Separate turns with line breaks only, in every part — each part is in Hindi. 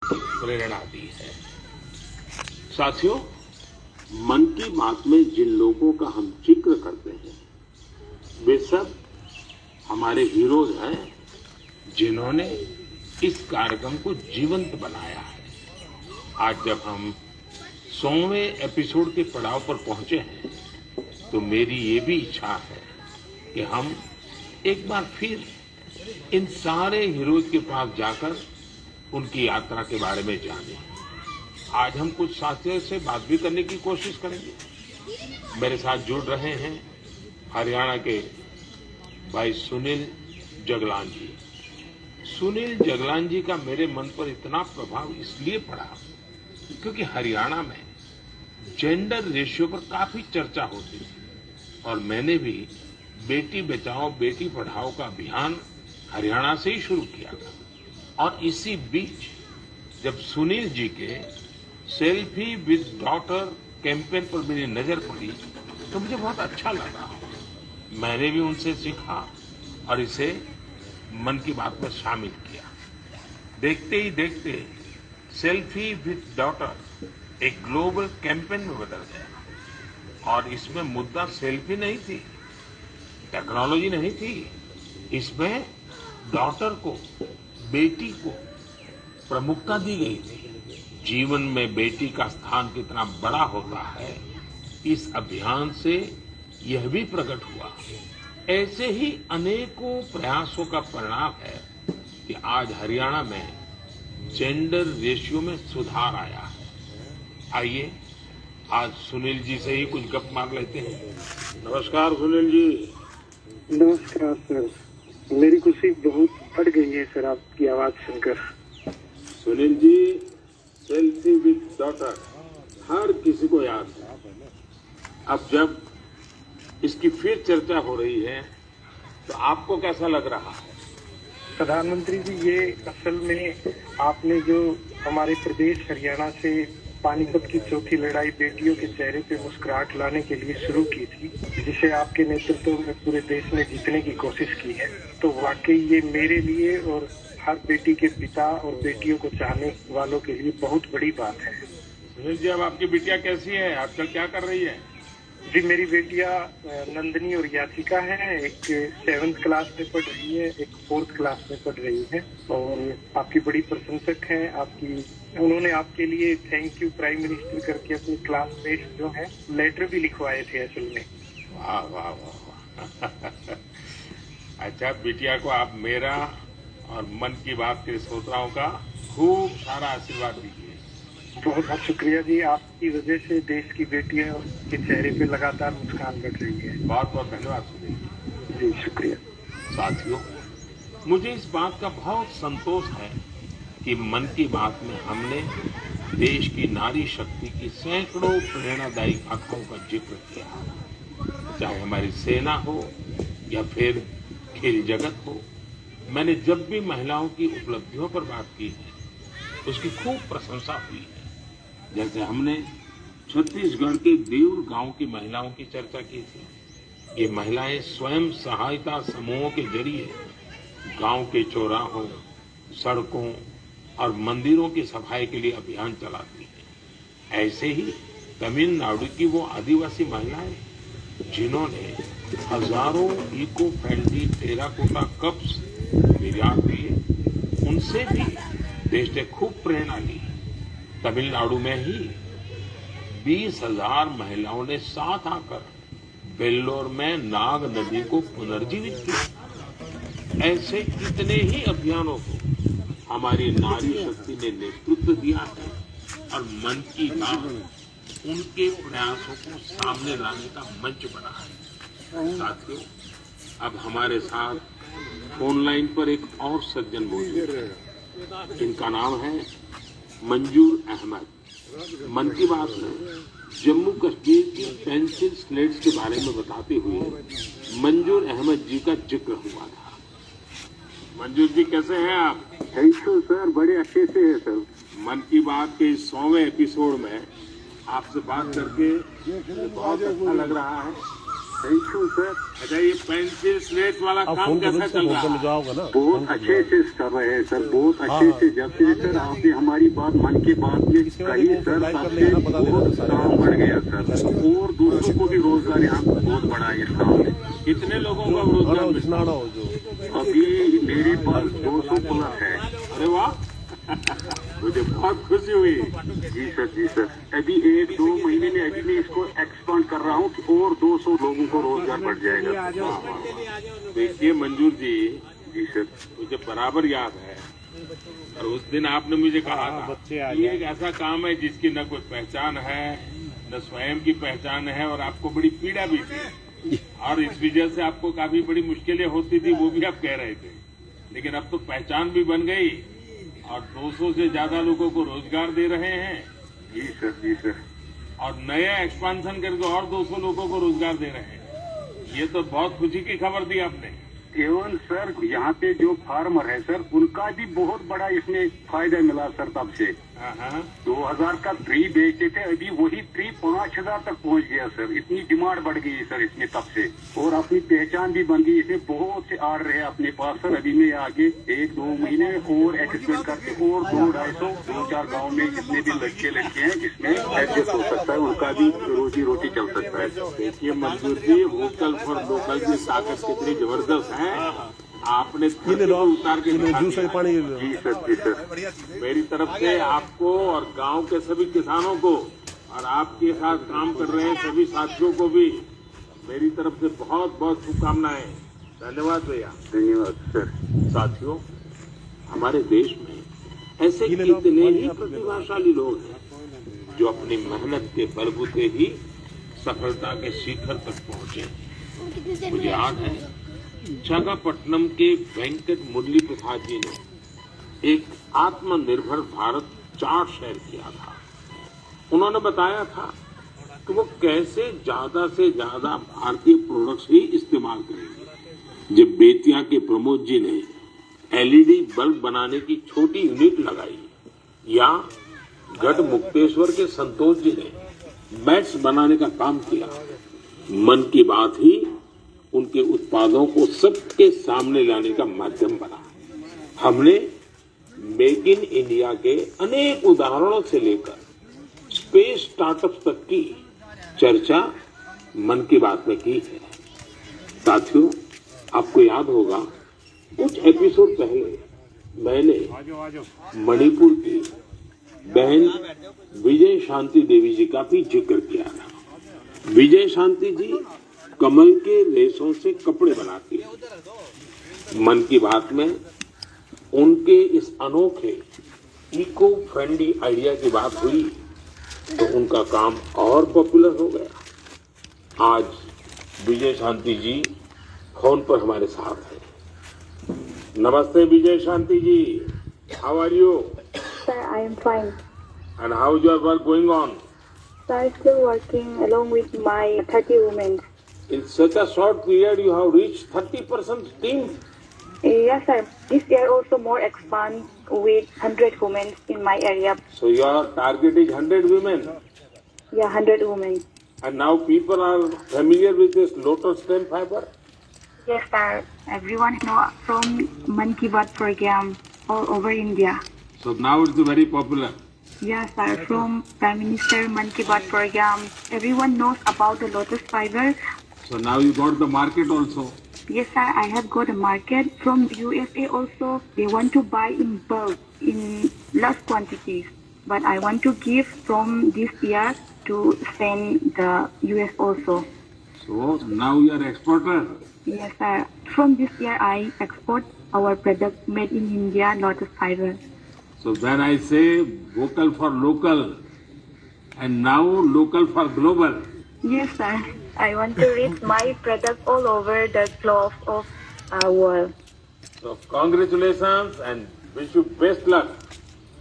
प्रेरणा दी है। साथियों, मन की बात में जिन लोगों का हम जिक्र करते हैं वे सब हमारे हीरोज हैं जिन्होंने इस कार्यक्रम को जीवंत बनाया है। आज जब हम 100वें एपिसोड के पड़ाव पर पहुंचे हैं तो मेरी ये भी इच्छा है कि हम एक बार फिर इन सारे हीरोज के पास जाकर उनकी यात्रा के बारे में जानें। आज हम कुछ साथियों से बात भी करने की कोशिश करेंगे। मेरे साथ जुड़ रहे हैं हरियाणा के भाई सुनील जगलान जी। सुनील जगलान जी का मेरे मन पर इतना प्रभाव इसलिए पड़ा क्योंकि हरियाणा में जेंडर रेशियो पर काफी चर्चा होती थी और मैंने भी बेटी बचाओ बेटी पढ़ाओ का अभियान हरियाणा से ही शुरू किया था। और इसी बीच जब सुनील जी के सेल्फी विद डॉटर कैंपेन पर मेरी नजर पड़ी तो मुझे बहुत अच्छा लगा। मैंने भी उनसे सीखा और इसे मन की बात में शामिल किया। देखते ही देखते सेल्फी विद डॉटर एक ग्लोबल कैंपेन में बदल गया और इसमें मुद्दा सेल्फी नहीं थी, टेक्नोलॉजी नहीं थी, इसमें डॉटर को, बेटी को प्रमुखता दी गई थी। जीवन में बेटी का स्थान कितना बड़ा होता है इस अभियान से यह भी प्रकट हुआ। ऐसे ही अनेकों प्रयासों का परिणाम है कि आज हरियाणा में जेंडर रेशियो में सुधार आया है। आइए आज सुनील जी से ही कुछ गप मार लेते हैं। नमस्कार सुनील जी।
नमस्कार सर, मेरी खुशी बहुत बढ़ गई है सर आपकी आवाज सुनकर।
Sunil ji, selfie with daughter हर किसी को याद है। अब जब इसकी फिर चर्चा हो रही है तो आपको कैसा लग रहा है?
प्रधानमंत्री जी, ये असल में आपने जो हमारे प्रदेश हरियाणा से पानीपत की चौथी लड़ाई बेटियों के चेहरे पे मुस्कुराहट लाने के लिए शुरू की थी, जिसे आपके नेतृत्व में पूरे देश ने जीतने की कोशिश की है, तो वाकई ये मेरे लिए और हर बेटी के पिता और बेटियों को चाहने वालों के लिए बहुत बड़ी बात है।
सुनील जी, अब आपकी बिटिया कैसी है? आजकल क्या कर रही है?
जी, मेरी बेटियां नंदनी और याचिका हैं। एक 7th क्लास में पढ़ रही है, एक 4th क्लास में पढ़ रही है और आपकी बड़ी प्रशंसक हैं। उन्होंने आपके लिए थैंक यू प्राइम मिनिस्टर करके अपनी क्लासमेट जो है लेटर भी लिखवाए थे असल में।
वाह वाह वाह। अच्छा, बिटिया को आप मेरा और मन की बात के श्रोताओं का खूब सारा आशीर्वाद दीजिए।
बहुत बहुत शुक्रिया जी, आपकी वजह से देश की बेटियों के चेहरे पे लगातार मुस्कान बढ़ रही है।
बहुत बहुत धन्यवाद सुनील
जी, शुक्रिया।
साथियों, मुझे इस बात का बहुत संतोष है कि मन की बात में हमने देश की नारी शक्ति की सैकड़ों प्रेरणादायी गाथाओं का जिक्र किया। चाहे हमारी सेना हो या फिर खेल जगत हो, मैंने जब भी महिलाओं की उपलब्धियों पर बात की है उसकी खूब प्रशंसा हुई है। जैसे हमने छत्तीसगढ़ के देउर गांव की महिलाओं की चर्चा की थी। ये महिलाएं स्वयं सहायता समूहों के जरिए गांव के चौराहों, सड़कों और मंदिरों की सफाई के लिए अभियान चलाती हैं। ऐसे ही तमिलनाडु की वो आदिवासी महिलाएं जिन्होंने हजारों इको फ्रेंडली टेराकोटा कप्स निर्यात किए, उनसे भी देश ने खूब प्रेरणा ली। तमिलनाडु में ही 20,000 महिलाओं ने साथ आकर वेल्लोर में नाग नदी को पुनर्जीवित किया। ऐसे कितने ही अभियानों को हमारी नारी शक्ति ने नेतृत्व दिया है और मन की बात उनके प्रयासों को सामने लाने का मंच बना है। साथियों, अब हमारे साथ फोन लाइन पर एक और सज्जन मौजूद है। इनका नाम है मंजूर अहमद। मन की बात में जम्मू कश्मीर की पेंसिल स्लेट्स के बारे में बताते हुए मंजूर अहमद जी का जिक्र हुआ था। मंजूर जी, कैसे हैं आप?
थैंक यू सर, बड़े अच्छे से है सर।
मन की बात के 100वें एपिसोड में आपसे बात करके बहुत अच्छा लग रहा है। Thank you sir. अच्छा, ये पेंसिल स्लेट वाला काम कैसा चल रहा है?
बहुत अच्छे से कर रहे हैं सर, बहुत अच्छे से। जब से सर आपने हमारी बात मन की बात में कही सर, तब से बहुत काम बढ़ गया सर, और दूसरों को भी रोजगार यहाँ बहुत बड़ा है इस काम में।
कितने लोगों को रोजगार मिला?
अभी मेरे पास 200 प्लस है।
अरे वाह, मुझे बहुत खुशी हुई।
जी सर, जी सर। अभी 1-2 महीने में अभी मैं इसको एक्सपांड कर रहा हूँ और 200 लोगों को रोजगार बढ़ जाएगा।
देखिए मंजूर जी,
जी सर।
मुझे बराबर याद है, और उस दिन आपने मुझे कहा था ये एक ऐसा काम है जिसकी न कोई पहचान है, न स्वयं की पहचान है, और आपको बड़ी पीड़ा भी थी, और इस वजह से आपको काफी बड़ी मुश्किलें होती थी, वो भी आप कह रहे थे। लेकिन अब तो पहचान भी बन गई और 200 से ज्यादा लोगों को रोजगार दे रहे हैं।
जी सर, जी सर।
और नया एक्सपांशन करके और 200 लोगों को रोजगार दे रहे हैं। ये तो बहुत खुशी की खबर दी आपने।
एवं सर यहाँ पे जो फार्मर है सर, उनका भी बहुत बड़ा इसमें फायदा मिला सर। तब से 2000 का ट्री बेचते थे, अभी वही ट्री 5000 तक पहुँच गया सर। इतनी डिमांड बढ़ गई सर इसमें तब से, और अपनी पहचान भी बन गई। इसमें बहुत से आर्डर है अपने पास सर। अभी मैं आगे 1-2 महीने में और एक्सपेंड करके और 200-250 2-4 गाँव में जितने भी लड़के हैं जिसमें एडजस्ट हो सकता है, उनका भी रोजी रोटी चल सकता है।
देखिए मंजूर जी, वोकल फॉर लोकल की ताकत कितनी जबरदस्त है। आपने उतार के
जी सर, जी सर।
मेरी तरफ से आपको और गांव के सभी किसानों को और आपके साथ काम कर रहे हैं सभी साथियों को भी मेरी तरफ से बहुत बहुत शुभकामनाएं। धन्यवाद भैया।
धन्यवाद सर।
साथियों, हमारे देश में ऐसे कितने ही प्रतिभाशाली लोग हैं जो अपनी मेहनत के बलबूते ही सफलता के शिखर तक पहुंचे। मुझे याद है विशाखापट्टनम के वेंकट मुरली प्रसाद जी ने एक आत्मनिर्भर भारत चार्ट शेयर किया था। उन्होंने बताया था कि वो कैसे ज्यादा से ज्यादा भारतीय प्रोडक्ट्स ही इस्तेमाल करेंगे। जब बेतिया के प्रमोद जी ने एलईडी बल्ब बनाने की छोटी यूनिट लगाई, या गढ़ मुक्तेश्वर के संतोष जी ने बैट्स बनाने का काम किया, मन की बात ही उनके उत्पादों को सबके सामने लाने का माध्यम बना। हमने मेक इन इंडिया के अनेक उदाहरणों से लेकर स्पेस स्टार्टअप्स तक की चर्चा मन की बात में की है। साथियों, आपको याद होगा कुछ एपिसोड पहले मैंने मणिपुर की बहन विजय शांति देवी जी का भी जिक्र किया था। विजय शांति जी कमल के रेशों से कपड़े बनाती है। मन की बात में उनके इस अनोखे इको फ्रेंडली आइडिया की बात हुई तो उनका काम और पॉपुलर हो गया। आज विजय शांति जी फोन पर हमारे साथ हैं। नमस्ते Vijay Shanti ji, how are you?
Sir, I am fine.
And how is your work going on?
Sir, I'm still working along with my 30 women.
In such a short period, you have reached 30% team.
Yes, sir. This year also more expand with 100 women in my area.
So your target is 100 women.
Yeah, 100 women.
And now people are familiar with this lotus stem fiber.
Yes, sir. Everyone know from Man Ki Baat program all over India.
So now it's very popular.
Yes, sir. From Prime Minister Man Ki Baat program, everyone knows about the lotus fiber.
So now you got the market also.
Yes, sir. I have got a market from USA also. They want to buy in bulk, in large quantities. But I want to give from this year to send the US also.
So now you are exporter.
Yes, sir. From this year, I export our product made in India, lotus fiber.
So when I say vocal for local, and now local for global.
Yes, sir. I want to reach my product all over the globe of our world.
So congratulations and wish you best luck.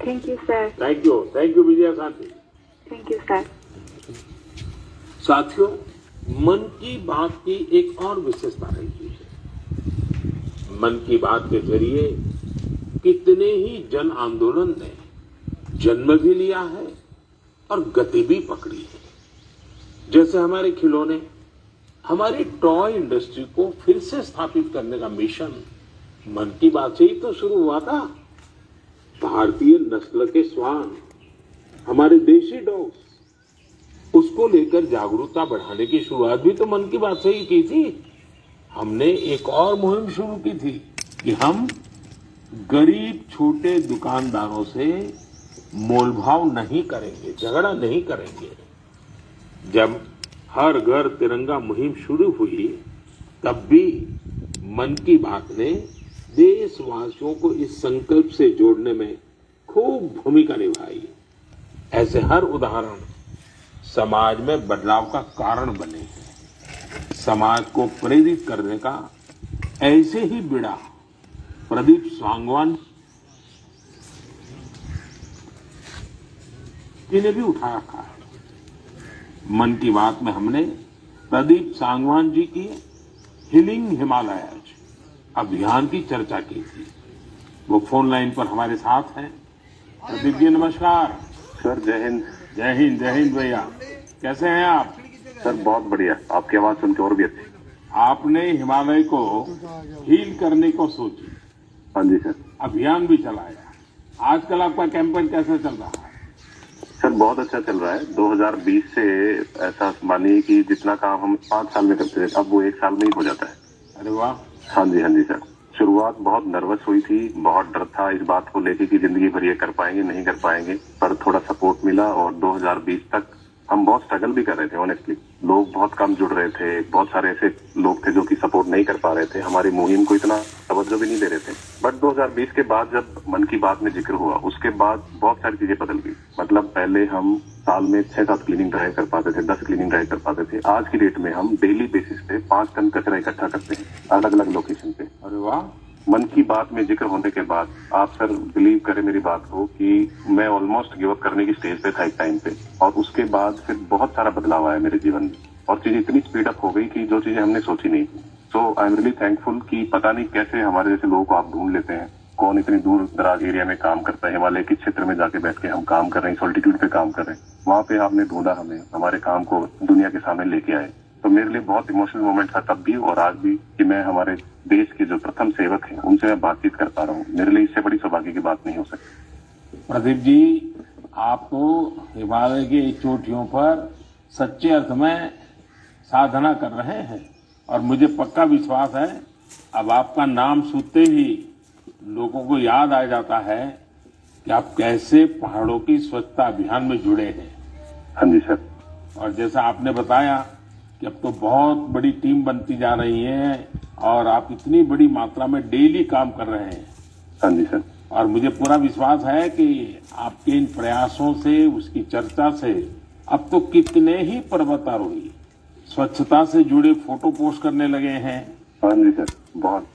Thank you, sir.
Thank you. Thank you, Vijay Shanti.
Thank you, sir.
साथियों, मन की बात की एक और विशेषता रही है। मन की बात के जरिए कितने ही जन आंदोलन ने जन्म भी लिया है और गति भी पकड़ी है। जैसे हमारे खिलौने हमारी टॉय इंडस्ट्री को फिर से स्थापित करने का मिशन मन की बात से ही तो शुरू हुआ था। भारतीय नस्ल के श्वान, हमारे देशी डॉग्स, उसको लेकर जागरूकता बढ़ाने की शुरुआत भी तो मन की बात से ही की थी। हमने एक और मुहिम शुरू की थी कि हम गरीब छोटे दुकानदारों से मोलभाव नहीं करेंगे, झगड़ा नहीं करेंगे। जब हर घर तिरंगा मुहिम शुरू हुई तब भी मन की बात ने देशवासियों को इस संकल्प से जोड़ने में खूब भूमिका निभाई। ऐसे हर उदाहरण समाज में बदलाव का कारण बने हैं। समाज को प्रेरित करने का ऐसे ही बीड़ा प्रदीप सांगवान जी ने भी उठा रखा है। मन की बात में हमने प्रदीप सांगवान जी की हीलिंग हिमालयज अभियान की चर्चा की थी। वो फोन लाइन पर हमारे साथ हैं। प्रदीप जी नमस्कार।
सर जय हिंद।
जय हिंद, जय हिंद भैया। कैसे हैं आप?
सर बहुत बढ़िया, आपकी आवाज सुन के और भी अच्छी।
आपने हिमालय को हील करने को सोची,
हाँ जी सर।
अभियान भी चलाया। आजकल आपका कैंपेन कैसा चल रहा है?
सर बहुत अच्छा चल रहा है। 2020 से ऐसा मानिए कि जितना काम हम 5 साल में करते थे अब वो 1 साल में ही हो जाता है।
अरे वाह।
हाँ जी सर। शुरुआत बहुत नर्वस हुई थी, बहुत डर था इस बात को लेके कि जिंदगी भर ये कर पाएंगे नहीं कर पाएंगे, पर थोड़ा सपोर्ट मिला और 2020 तक हम बहुत स्ट्रगल भी कर रहे थे। ऑनेस्टली लोग बहुत कम जुड़ रहे थे, बहुत सारे ऐसे लोग थे जो कि सपोर्ट नहीं कर पा रहे थे, हमारी मुहिम को इतना तवज्जो भी नहीं दे रहे थे। बट 2020 के बाद जब मन की बात में जिक्र हुआ उसके बाद बहुत सारी चीजें बदल गई। मतलब पहले हम साल में 6-7 क्लीनिंग ड्राइव कर पाते थे, 10 क्लीनिंग ड्राइव कर पाते थे। आज की डेट में हम डेली बेसिस पे 5 टन कचरा इकट्ठा करते हैं अलग अलग लोकेशन पे।
अरे वाह।
मन की बात में जिक्र होने के बाद आप सर बिलीव करें मेरी बात को कि मैं ऑलमोस्ट गिव अप करने की स्टेज पे था एक टाइम पे, और उसके बाद फिर बहुत सारा बदलाव आया मेरे जीवन में और चीजें इतनी स्पीड अप हो गई कि जो चीजें हमने सोची नहीं थी। सो आई एम रियली थैंकफुल कि पता नहीं कैसे हमारे जैसे लोगों को आप ढूंढ लेते हैं, कौन इतनी दूर दराज एरिया में काम करता है, हिमालय के क्षेत्र में जाके बैठ के हम काम कर रहे हैं, सॉल्टिट्यूड पे काम कर रहे हैं, वहाँ पे आपने ढूंढा हमें, हमारे काम को दुनिया के सामने लेके आए। तो मेरे लिए बहुत इमोशनल मोमेंट था तब भी और आज भी कि मैं हमारे देश के जो प्रथम सेवक हैं उनसे मैं बातचीत कर पा रहा हूँ। मेरे लिए इससे बड़ी सौभाग्य की बात नहीं हो सकती।
प्रदीप जी, आप तो हिमालय की चोटियों पर सच्चे अर्थ में साधना कर रहे हैं और मुझे पक्का विश्वास है अब आपका नाम सुनते ही लोगों को याद आ जाता है कि आप कैसे पहाड़ों की स्वच्छता अभियान में जुड़े हैं।
हाँ जी सर।
और जैसा आपने बताया कि अब तो बहुत बड़ी टीम बनती जा रही है और आप इतनी बड़ी मात्रा में डेली काम कर रहे हैं।
हाँ जी सर।
और मुझे पूरा विश्वास है कि आपके इन प्रयासों से, उसकी चर्चा से अब तो कितने ही पर्वतारोही स्वच्छता से जुड़े फोटो पोस्ट करने लगे हैं।
हाँ जी सर, बहुत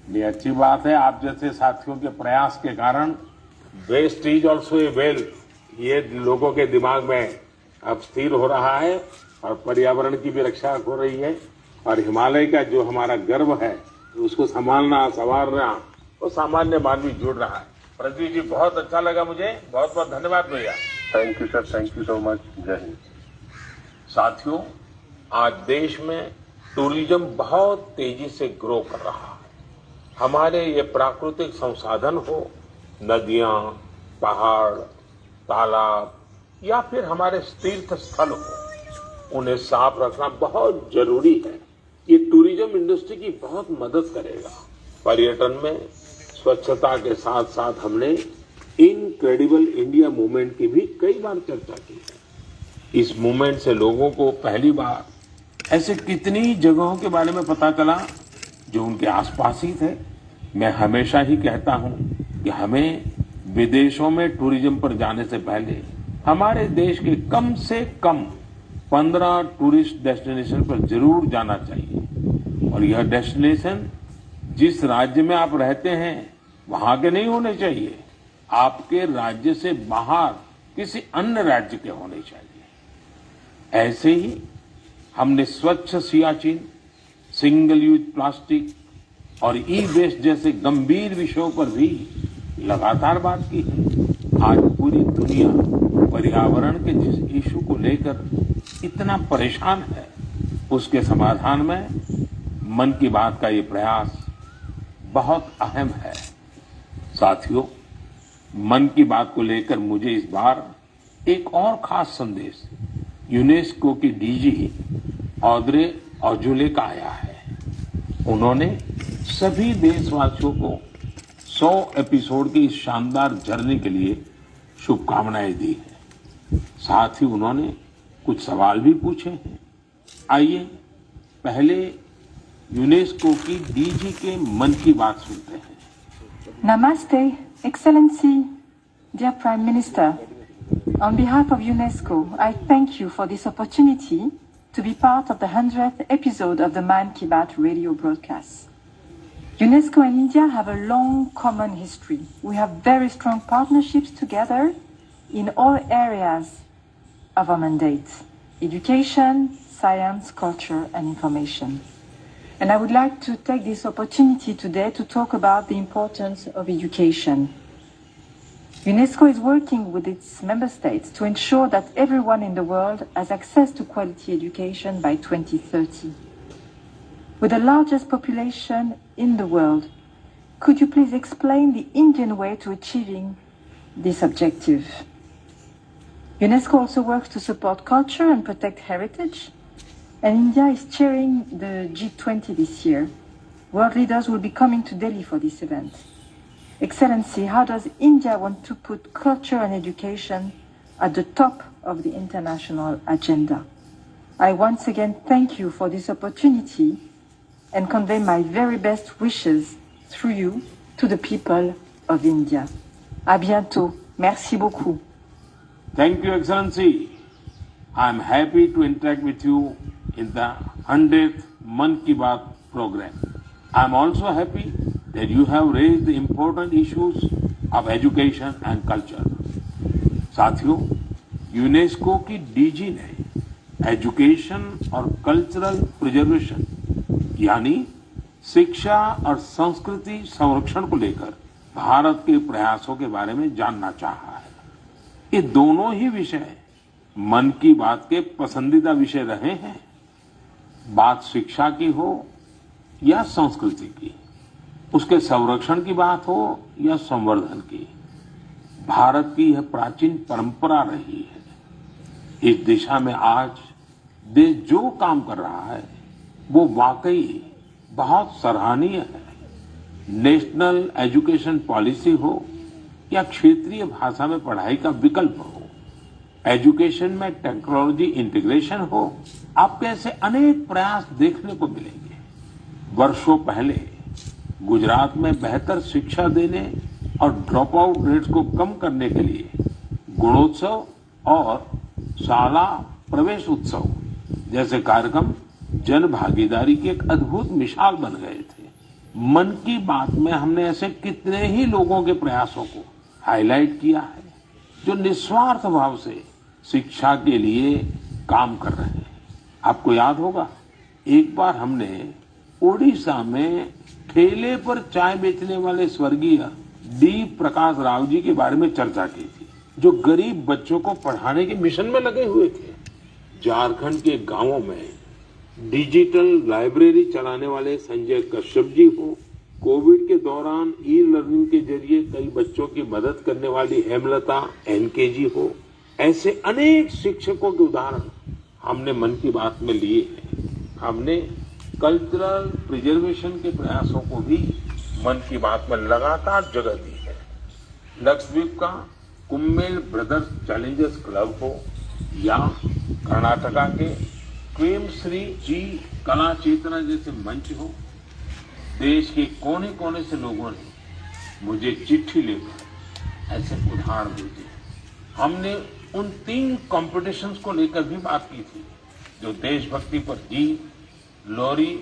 ये अच्छी बात है। आप जैसे साथियों के प्रयास के कारण waste is also a wealth, ये लोगों के दिमाग में अब स्थिर हो रहा है और पर्यावरण की भी रक्षा हो रही है और हिमालय का जो हमारा गर्व है उसको संभालना, संवारना वो सामान्य मानवी जुड़ रहा है। प्रदीप जी बहुत अच्छा लगा मुझे, बहुत बहुत धन्यवाद भैया।
Thank you sir, thank you so much. जय हिंद।
साथियों, आज देश में टूरिज्म बहुत तेजी से ग्रो कर रहा है। हमारे ये प्राकृतिक संसाधन हो, नदियां, पहाड़, तालाब या फिर हमारे तीर्थ स्थल हो, उन्हें साफ रखना बहुत जरूरी है। ये टूरिज्म इंडस्ट्री की बहुत मदद करेगा। पर्यटन में स्वच्छता के साथ साथ हमने इनक्रेडिबल इंडिया मूवमेंट की भी कई बार चर्चा की है। इस मूवमेंट से लोगों को पहली बार ऐसे कितनी जगहों के बारे में पता चला जो उनके आसपास ही थे। मैं हमेशा ही कहता हूं कि हमें विदेशों में टूरिज्म पर जाने से पहले हमारे देश के कम से कम 15 टूरिस्ट डेस्टिनेशन पर जरूर जाना चाहिए और यह डेस्टिनेशन जिस राज्य में आप रहते हैं वहां के नहीं होने चाहिए, आपके राज्य से बाहर किसी अन्य राज्य के होने चाहिए। ऐसे ही हमने स्वच्छ सियाचिन, सिंगल यूज प्लास्टिक और ई वेस्ट जैसे गंभीर विषयों पर भी लगातार बात की है। आज पूरी दुनिया पर्यावरण के जिस इशू को लेकर इतना परेशान है उसके समाधान में मन की बात का ये प्रयास बहुत अहम है। साथियों, मन की बात को लेकर मुझे इस बार एक और खास संदेश यूनेस्को की डीजी ऑड्रे अजौले का आया है। उन्होंने सभी देशवासियों को 100 एपिसोड की इस शानदार जर्नी के लिए शुभकामनाएं दी है। साथ ही उन्होंने कुछ सवाल भी पूछे हैं। आइए पहले यूनेस्को की डीजी के मन की बात सुनते हैं।
Namaste, Excellency, dear Prime Minister. On behalf of UNESCO, I thank you for this opportunity to be part of the 100th episode of the Man Ki Baat radio broadcast. UNESCO and India have a long common history. We have very strong partnerships together in all areas of our mandate: education, science, culture, and information. And I would like to take this opportunity today to talk about the importance of education. UNESCO is working with its member states to ensure that everyone in the world has access to quality education by 2030. With the largest population in the world, could you please explain the Indian way to achieving this objective? UNESCO also works to support culture and protect heritage, and India is chairing the G20 this year. World leaders will be coming to Delhi for this event. Excellency, how does India want to put culture and education at the top of the international agenda? I once again thank you for this opportunity and convey my very best wishes through you to the people of India. À bientôt. Merci beaucoup.
Thank you, Excellency. I am happy to interact with you in the 100th Man Ki Baat program. I am also happy that you have raised the important issues of education and culture. साथियों, यूनेस्को की डीजी ने एजुकेशन और कल्चरल प्रिजर्वेशन यानी शिक्षा और संस्कृति संरक्षण को लेकर भारत के प्रयासों के बारे में जानना चाहा है। ये दोनों ही विषय मन की बात के पसंदीदा विषय रहे हैं। बात शिक्षा की हो या संस्कृति की, उसके संरक्षण की बात हो या संवर्धन की, भारत की यह प्राचीन परंपरा रही है। इस दिशा में आज देश जो काम कर रहा है वो वाकई बहुत सराहनीय है। नेशनल एजुकेशन पॉलिसी हो या क्षेत्रीय भाषा में पढ़ाई का विकल्प हो, एजुकेशन में टेक्नोलॉजी इंटीग्रेशन हो, आपके ऐसे अनेक प्रयास देखने को मिलेंगे। वर्षों पहले गुजरात में बेहतर शिक्षा देने और ड्रॉप आउट रेट्स को कम करने के लिए गुणोत्सव और शाला प्रवेश उत्सव जैसे कार्यक्रम जन भागीदारी की एक अद्भुत मिसाल बन गए थे। मन की बात में हमने ऐसे कितने ही लोगों के प्रयासों को हाईलाइट किया है जो निस्वार्थ भाव से शिक्षा के लिए काम कर रहे हैं। आपको याद होगा, एक बार हमने ओडिशा में ठेले पर चाय बेचने वाले स्वर्गीय डी प्रकाश राव जी के बारे में चर्चा की थी, जो गरीब बच्चों को पढ़ाने के मिशन में लगे हुए थे। झारखंड के गांवों में डिजिटल लाइब्रेरी चलाने वाले संजय कश्यप जी हो, कोविड के दौरान ई लर्निंग के जरिए कई बच्चों की मदद करने वाली हेमलता एनके जी हो, ऐसे अनेक शिक्षकों के उदाहरण हमने मन की बात में लिए हैं। हमने कल्चरल प्रिजर्वेशन के प्रयासों को भी मन की बात में लगातार जगह दी है। लक्षद्वीप का कुम्मेल ब्रदर्स चैलेंजर्स क्लब हो या कर्नाटका के क्वेमश्री जी कला चेतना जैसे मंच हो, देश के कोने कोने से लोगों ने मुझे चिट्ठी लिखकर ऐसे उदाहरण भेजे। हमने उन 3 कॉम्पिटिशन्स को लेकर भी बात की थी जो देशभक्ति पर गीत, लोरी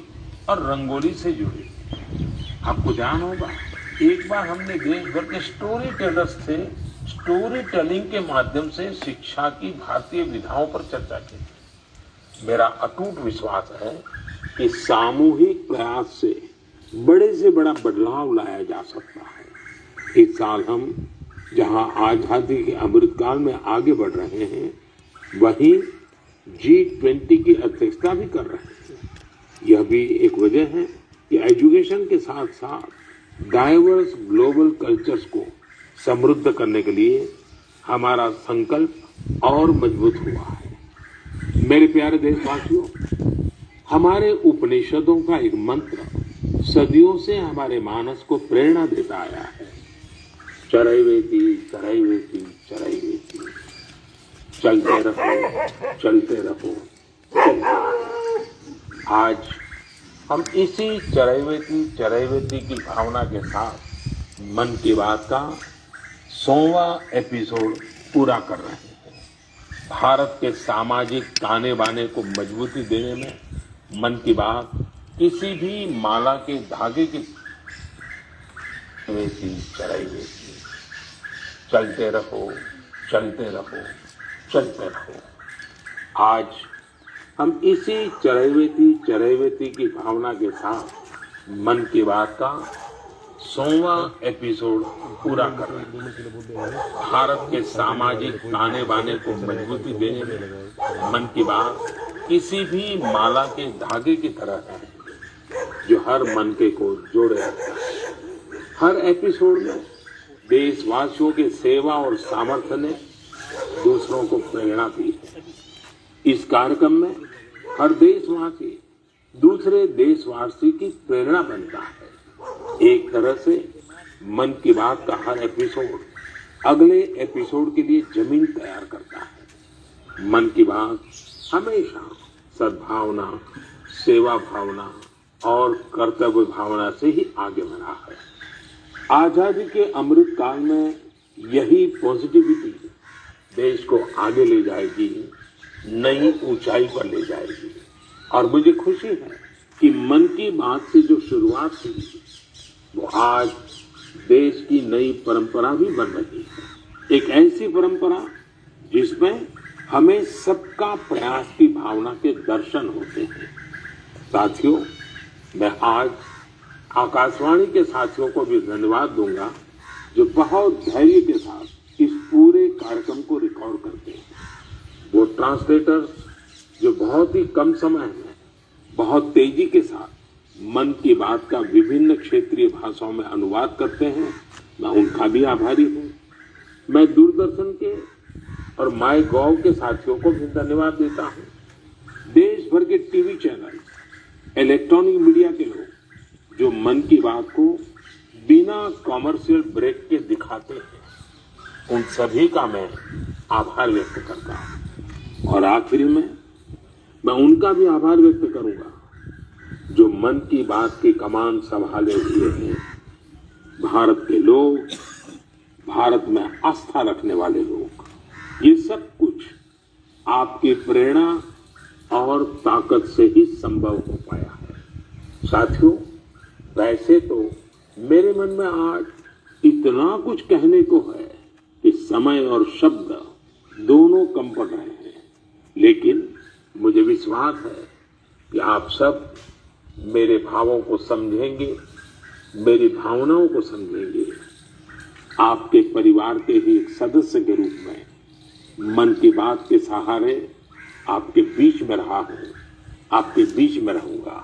और रंगोली से जुड़े। आपको ध्यान होगा, एक बार हमने देश भर के स्टोरी टेलर्स से स्टोरी टेलिंग के माध्यम से शिक्षा की भारतीय विधाओं पर चर्चा की थी। मेरा अटूट विश्वास है कि सामूहिक प्रयास से बड़ा बदलाव लाया जा सकता है। इस साल हम जहां आजादी के अमृतकाल में आगे बढ़ रहे हैं, वहीं G20 की अध्यक्षता भी कर रहे हैं। यह भी एक वजह है कि एजुकेशन के साथ साथ डाइवर्स ग्लोबल कल्चर्स को समृद्ध करने के लिए हमारा संकल्प और मजबूत हुआ है। मेरे प्यारे देशवासियों, हमारे उपनिषदों का एक मंत्र सदियों से हमारे मानस को प्रेरणा देता आया है। चरैवेति चरैवेति चरैवेति, चलते रहो चलते रहो चलते रहो। आज हम इसी चरैवेति की भावना के साथ मन की बात का 100वां एपिसोड पूरा कर रहे हैं। भारत के सामाजिक ताने बाने को मजबूती देने में मन की बात किसी भी माला के धागे की चरैवेति, चलते रहो चलते रहो चलते रहो। आज हम इसी चरैवेति की भावना के साथ मन की बात का 100वां एपिसोड पूरा कर रहे हैं। भारत के सामाजिक ताने बाने को मजबूती देने में मन की बात किसी भी माला के धागे की तरह है जो हर मनके को जोड़े रखता है। हर एपिसोड में देशवासियों के सेवा और सामर्थ्य ने दूसरों को प्रेरणा दी है। इस कार्यक्रम में हर देशवासी दूसरे देशवासी की प्रेरणा बनता है। एक तरह से मन की बात का हर एपिसोड अगले एपिसोड के लिए जमीन तैयार करता है। मन की बात हमेशा सद्भावना, सेवा भावना और कर्तव्य भावना से ही आगे बढ़ा है। आजादी के अमृत काल में यही पॉजिटिविटी देश को आगे ले जाएगी, नई ऊंचाई पर ले जाएगी। और मुझे खुशी है कि मन की बात से जो शुरुआत हुई वो आज देश की नई परंपरा भी बन रही है। एक ऐसी परंपरा जिसमें हमें सबका प्रयास की भावना के दर्शन होते हैं। साथियों, मैं आज आकाशवाणी के साथियों को भी धन्यवाद दूंगा जो बहुत धैर्य के साथ इस पूरे कार्यक्रम को रिकॉर्ड करते हैं। वो ट्रांसलेटर्स जो बहुत ही कम समय में बहुत तेजी के साथ मन की बात का विभिन्न क्षेत्रीय भाषाओं में अनुवाद करते हैं, मैं उनका भी आभारी हूँ। मैं दूरदर्शन के और माय गॉव के साथियों को भी धन्यवाद देता हूँ। देश भर के टीवी चैनल, इलेक्ट्रॉनिक मीडिया के लोग जो मन की बात को बिना कॉमर्शियल ब्रेक के दिखाते हैं, उन सभी का मैं आभार व्यक्त करता हूँ। और आखिरी में मैं उनका भी आभार व्यक्त करूंगा जो मन की बात की कमान संभाले हुए हैं। भारत के लोग, भारत में आस्था रखने वाले लोग, ये सब कुछ आपकी प्रेरणा और ताकत से ही संभव हो पाया है। साथियों, वैसे तो मेरे मन में आज इतना कुछ कहने को है कि समय और शब्द दोनों कम पड़ रहे हैं, लेकिन मुझे विश्वास है कि आप सब मेरे भावों को समझेंगे, मेरी भावनाओं को समझेंगे। आपके परिवार के ही एक सदस्य के रूप में मन की बात के सहारे आपके बीच में रहा हूँ, आपके बीच में रहूंगा।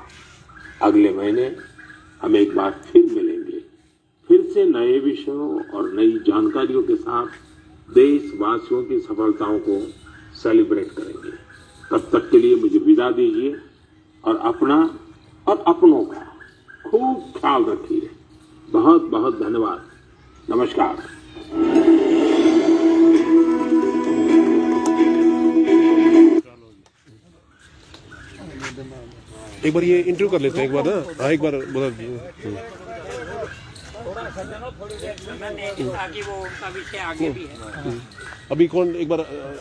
अगले महीने हम एक बार फिर मिलेंगे, फिर से नए विषयों और नई जानकारियों के साथ देशवासियों की सफलताओं को सेलिब्रेट करेंगे। तब तक के लिए मुझे विदा दीजिए और अपना और अपनों का खूब ख्याल रखिए। बहुत बहुत धन्यवाद। नमस्कार।
एक बार ये इंटरव्यू कर लेते हैं, एक बार ना। हाँ, एक बार बोला।
आगे भी है।
अभी कौन, एक बार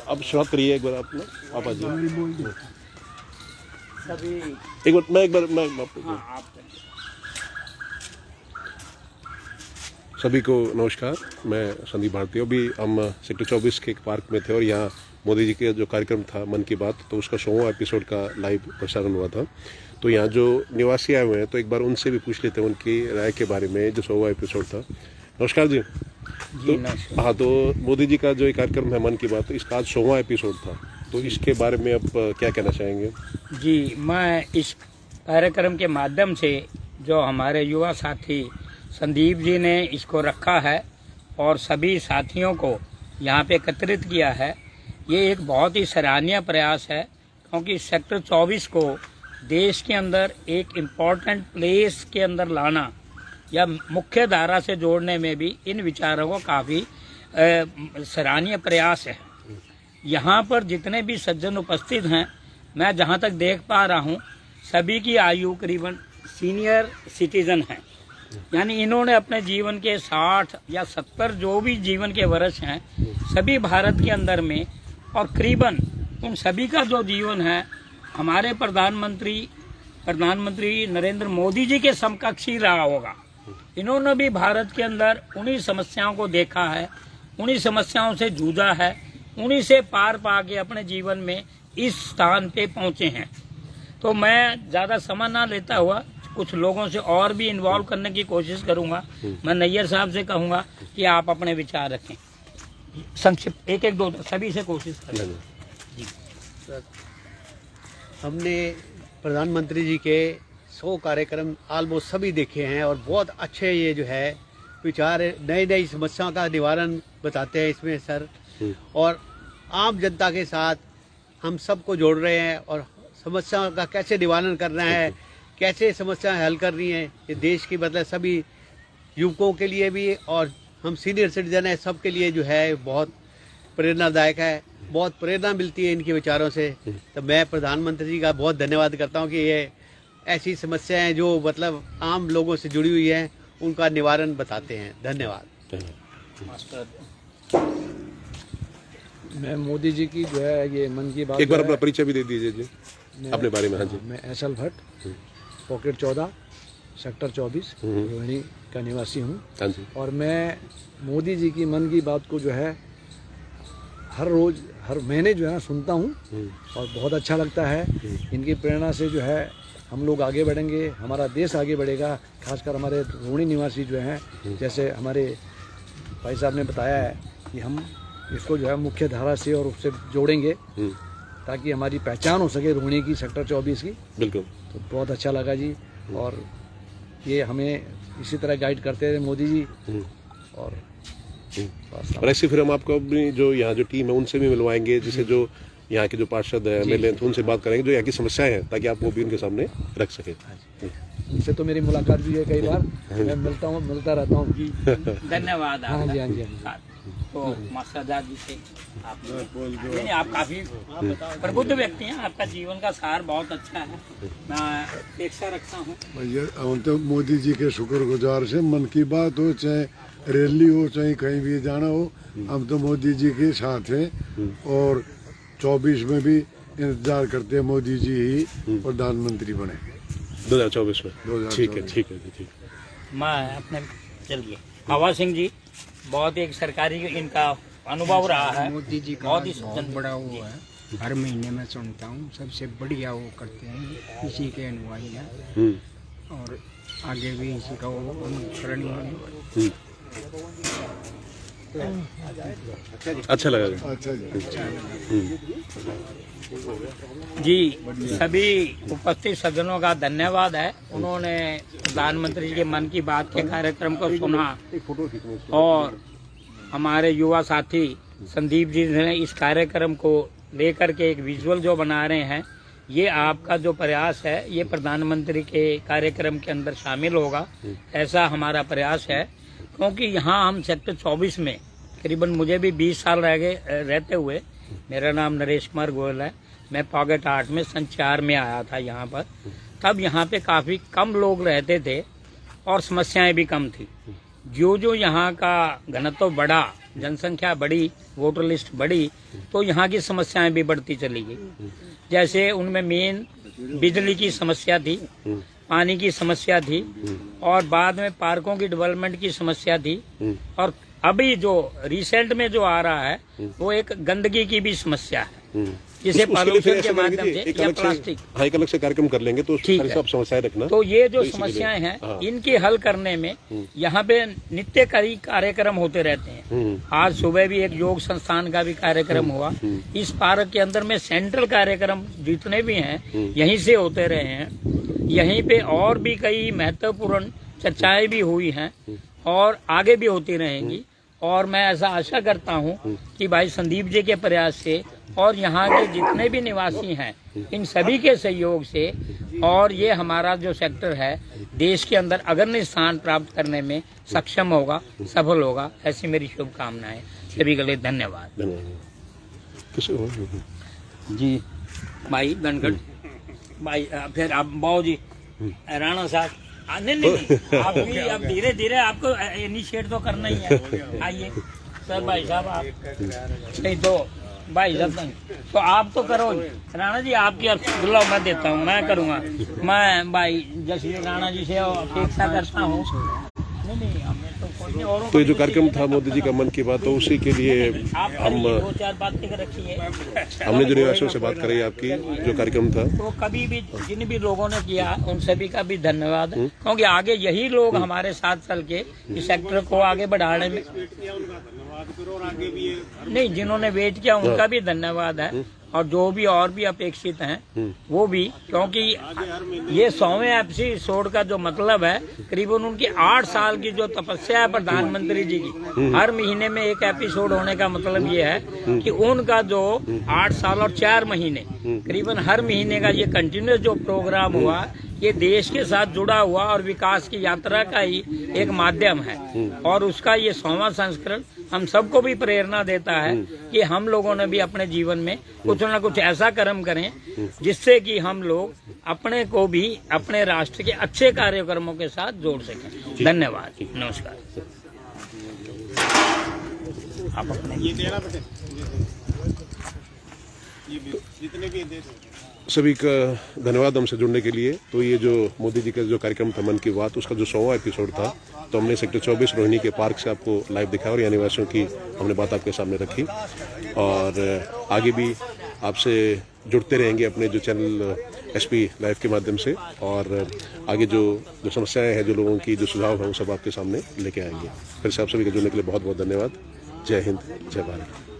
आप शुरुआत करिए, एक बार आप ना, आप आ जाइए। एक बार मैं सभी को नमस्कार। मैं संदीप भारती। अभी हम सेक्टर 24 के एक पार्क में थे और यहाँ मोदी जी का जो कार्यक्रम था मन की बात, तो उसका 100वां एपिसोड का लाइव प्रसारण हुआ था। तो यहाँ जो निवासी आए हुए हैं, तो एक बार उनसे भी पूछ लेते हैं उनकी राय के बारे में, जो 100वां एपिसोड था। नमस्कार जी। तो हाँ, तो मोदी जी का जो कार्यक्रम है मन की बात, इसका आज 100वां एपिसोड था। तो इसके बारे में आप क्या कहना चाहेंगे?
जी, मैं इस कार्यक्रम के माध्यम से जो हमारे युवा साथी संदीप जी ने इसको रखा है और सभी साथियों को यहाँ पे एकत्रित किया है, ये एक बहुत ही सराहनीय प्रयास है, क्योंकि सेक्टर 24 को देश के अंदर एक इम्पोर्टेंट प्लेस के अंदर लाना या मुख्य धारा से जोड़ने में भी इन विचारों को काफ़ी सराहनीय प्रयास है। यहाँ पर जितने भी सज्जन उपस्थित हैं, मैं जहाँ तक देख पा रहा हूँ, सभी की आयु करीबन सीनियर सिटीजन है, यानी इन्होंने अपने जीवन के 60 या 70 जो भी जीवन के वर्ष हैं, सभी भारत के अंदर में, और करीबन उन सभी का जो जीवन है हमारे प्रधानमंत्री नरेंद्र मोदी जी के समकक्ष ही रहा होगा। इन्होंने भी भारत के अंदर उन्हीं समस्याओं को देखा है, उन्हीं समस्याओं से जूझा है, उन्हीं से पार पा के अपने जीवन में इस स्थान पे पहुंचे हैं। तो मैं ज़्यादा समय ना लेता हुआ कुछ लोगों से और भी इन्वॉल्व करने की कोशिश करूंगा। मैं नैयर साहब से कहूंगा कि आप अपने विचार रखें, संक्षिप्त एक दो सभी से कोशिश करें। जी
सर, हमने प्रधानमंत्री जी के 100 कार्यक्रम ऑलमोस्ट सभी देखे हैं और बहुत अच्छे ये जो है विचार नई नई समस्याओं का निवारण बताते हैं इसमें सर, और आम जनता के साथ हम सबको जोड़ रहे हैं और समस्याओं का कैसे निवारण करना है, कैसे समस्याएं हल करनी है, ये देश की मतलब सभी युवकों के लिए भी और हम सीनियर सिटीजन हैं सबके लिए जो है बहुत प्रेरणादायक है, बहुत प्रेरणा मिलती है इनके विचारों से। तो मैं प्रधानमंत्री जी का बहुत धन्यवाद करता हूँ कि ये ऐसी समस्याएं जो मतलब आम लोगों से जुड़ी हुई हैं उनका निवारण बताते हैं। धन्यवाद।
मैं मोदी जी की जो है ये मन की बात,
एक बार अपना परिचय भी दे दीजिए जी अपने बारे में। हाँ जी,
मैं SL Bhatt, pocket 14, sector 24 Rohini का निवासी हूँ।
हाँ जी।
और मैं मोदी जी की मन की बात को जो है हर रोज हर महीने जो है ना सुनता हूँ और बहुत अच्छा लगता है। इनकी प्रेरणा से जो है हम लोग आगे बढ़ेंगे, हमारा देश आगे बढ़ेगा। खासकर हमारे रोहिणी निवासी जो हैं, जैसे हमारे भाई साहब ने बताया है कि हम इसको जो है मुख्य धारा से और उससे जोड़ेंगे ताकि हमारी पहचान हो सके रोहिणी की, सेक्टर 24 की।
बिल्कुल।
तो बहुत अच्छा लगा जी, और ये हमें इसी तरह गाइड करते रहे मोदी जी। और
ऐसे फिर हम आपको अपनी जो यहाँ जो टीम है उनसे भी मिलवाएंगे, जैसे जो यहाँ के जो पार्षद है एमएलए तो उनसे बात करेंगे जो यहाँ की समस्याएं हैं, ताकि आप वो भी उनके सामने रख सके।
उनसे तो मेरी मुलाकात भी है कई बार, मैं मिलता रहता हूँ।
धन्यवाद।
हाँ जी, हाँ जी।
तो मास्टर जी से आप काफी प्रबुद्ध व्यक्ति हैं, आपका जीवन का सार बहुत अच्छा है, मैं अपेक्षा रखता हूँ।
हम तो मोदी जी के शुक्रगुजार से, मन की बात हो चाहे रैली हो चाहे कहीं भी जाना हो, हम तो मोदी जी के साथ हैं और 24 में भी इंतजार करते हैं मोदी जी ही प्रधानमंत्री बने
2024 में। ठीक है, ठीक है, ठीक।
मैं अपने चलिए हवा सिंह जी, बहुत एक सरकारी इनका अनुभव रहा है।
मोदी जी का बहुत बड़ा वो है, हर महीने में सुनता हूँ, सबसे बढ़िया वो करते हैं, इसी के अनुयायी हैं और आगे भी इसी का वो अनुसरण होगा।
अच्छा लगा
जी। सभी उपस्थित सज्जनों का धन्यवाद है, उन्होंने प्रधानमंत्री जी के मन की बात के कार्यक्रम को सुना और हमारे युवा साथी संदीप जी ने इस कार्यक्रम को लेकर के एक विजुअल जो बना रहे हैं, ये आपका जो प्रयास है ये प्रधानमंत्री के कार्यक्रम के अंदर शामिल होगा, ऐसा हमारा प्रयास है। क्योंकि यहाँ हम सेक्टर 24 में करीबन मुझे भी 20 साल रह गए रहते हुए, मेरा नाम नरेश कुमार गोयल है, मैं पॉकेट 8 में सन 4 में आया था यहाँ पर। तब यहाँ पे काफ़ी कम लोग रहते थे और समस्याएं भी कम थी। जो यहाँ का घनत्व बढ़ा, जनसंख्या बढ़ी, वोटर लिस्ट बढ़ी, तो यहाँ की समस्याएं भी बढ़ती चली गई। जैसे उनमें मेन बिजली की समस्या थी, पानी की समस्या थी और बाद में पार्कों की डेवलपमेंट की समस्या थी, और अभी जो रिसेंट में जो आ रहा है वो एक गंदगी की भी समस्या है। जिसे
उसके लिए
पॉल्यूशन
फिर
के
ऐसा
माध्यम
करेंगे
से
एक
या
अलग से,
प्लास्टिक।
हाँ, एक अलग से कार्यक्रम कर लेंगे तो
ठीक
सारी
है।
सब समस्याएं रखना।
तो ये जो
तो इसीलिए,
समस्याएं हैं
हाँ।
इनकी हल करने में यहाँ पे नित्य कई कार्यक्रम होते रहते हैं। आज सुबह भी एक योग संस्थान का भी कार्यक्रम हुआ। इस पार्क के अंदर में सेंट्रल कार्यक्रम जितने भी हैं यहीं से होते रहे हैं। यहीं पे और भी कई महत्वपूर्ण चर्चाएं भी हुई हैं और आगे भी होती रहेंगी। और मैं ऐसा आशा करता हूं कि भाई संदीप जी के प्रयास से और यहाँ के जितने भी निवासी हैं इन सभी के सहयोग से और ये हमारा जो सेक्टर है देश के अंदर अग्रणी स्थान प्राप्त करने में सक्षम होगा, सफल होगा। ऐसी मेरी शुभकामनाएं। सभी के लिए धन्यवाद। जी भाई धनखड़ भाई, फिर आप बाबू जी राणा साहब। नहीं आप भी अब धीरे धीरे आपको इनिशिएट तो करना ही है। आइए सर, भाई साहब आप नहीं तो भाई साहब तो आप तो करो। राणा जी आपकी अब्दुल्ला मैं देता हूँ, मैं करूँगा। मैं भाई जैसे राणा जी से अपेक्षा करता हूँ। नहीं हमें तो कोई नहीं। और
तो ये जो कार्यक्रम था मोदी जी का मन की बात, तो उसी के लिए हम
2-4 बातें रखिए।
हमने जो निवासियों से बात करी आपकी जो कार्यक्रम था,
तो कभी भी जिन भी लोगों ने किया उन सभी का भी धन्यवाद, क्योंकि आगे यही लोग हमारे साथ चल के इस सेक्टर को आगे बढ़ाने में नहीं, जिन्होंने वेट किया उनका भी धन्यवाद है। और जो भी और भी अपेक्षित हैं वो भी, क्योंकि ये 100वें एपिसोड का जो मतलब है करीबन उनकी 8 साल की जो तपस्या है प्रधानमंत्री जी की, हर महीने में एक एपिसोड होने का मतलब ये है कि उनका जो 8 साल और 4 महीने करीबन हर महीने का ये कंटिन्यूस जो प्रोग्राम हुआ, ये देश के साथ जुड़ा हुआ और विकास की यात्रा का ही एक माध्यम है। और उसका ये 100वां संस्करण हम सबको भी प्रेरणा देता है कि हम लोगों ने भी अपने जीवन में कुछ न कुछ ऐसा कर्म करें जिससे कि हम लोग अपने को भी अपने राष्ट्र के अच्छे कार्यक्रमों के साथ जोड़ सकें। धन्यवाद, नमस्कार। आप अपने
सभी का धन्यवाद हमसे जुड़ने के लिए। तो ये जो मोदी जी का जो कार्यक्रम था मन की बात, उसका जो 100वां एपिसोड था, तो हमने सेक्टर 24 रोहिणी के पार्क से आपको लाइव दिखाया और यहाँ निवासियों की हमने बात आपके सामने रखी। और आगे भी आपसे जुड़ते रहेंगे अपने जो चैनल एसपी लाइव के माध्यम से, और आगे जो समस्याएं हैं, जो लोगों की जो सुझाव हैं, वो सब आपके सामने लेके आएंगे। फिर से आप सभी के जुड़ने के लिए बहुत बहुत धन्यवाद। जय हिंद, जय भारत।